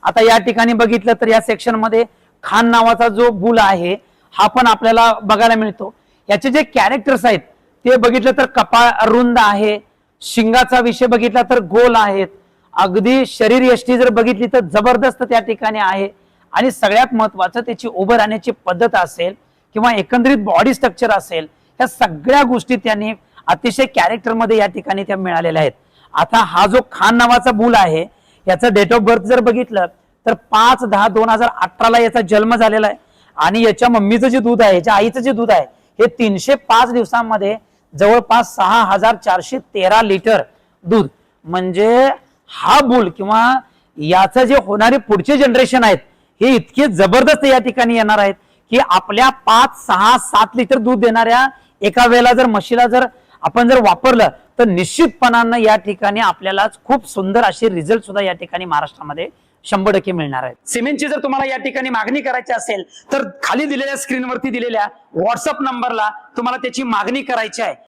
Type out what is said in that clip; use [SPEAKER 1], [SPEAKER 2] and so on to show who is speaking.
[SPEAKER 1] आता या ठिकाणी बघितलं तर या सेक्शन मध्ये खान नावाचा जो बुल आहे हा पण आपल्याला बघायला मिळतो। याचे जे कॅरेक्टर्स आहेत ते बघितलं तर कपाळ रुंद आहे, शिंगाचा विषय बघितला तर गोल आहेत, अगदी शरीर यष्टी जर बघितली तर जबरदस्त त्या ठिकाणी आहे, आणि सगळ्यात महत्वाचं त्याची उभं राहण्याची पद्धत असेल किंवा एकंदरीत बॉडी स्ट्रक्चर असेल, या सगळ्या गोष्टी त्यांनी अतिशय कॅरेक्टर मध्ये या ठिकाणी त्या मिळालेल्या आहेत। आता हा जो खान नावाचा बुल आहे याचं डेट ऑफ बर्थ जर बघितलं तर 5/10/2018 ला याचा जन्म झालेला आहे, आणि याच्या मम्मीचं जे दूध आहे, याच्या आईचं जे दूध आहे हे 305 दिवसांमध्ये जवळपास 6413 लिटर दूध, म्हणजे हा बुल किंवा याचं जे होणारे पुढचे जनरेशन आहेत हे इतके जबरदस्त या ठिकाणी येणार आहेत की आपल्या 5-6-7 लिटर दूध देणाऱ्या एका वेळेला जर म्हशीला जर आपण जर वापरलं तर निश्चितपणानं या ठिकाणी आपल्याला खूप सुंदर असे रिझल्ट सुद्धा या ठिकाणी महाराष्ट्रामध्ये 100% मिळणार आहेत। सिमेंटची जर तुम्हाला या ठिकाणी मागणी करायची असेल तर खाली दिलेल्या स्क्रीनवरती दिलेल्या व्हॉट्सअप नंबरला तुम्हाला त्याची मागणी करायची आहे।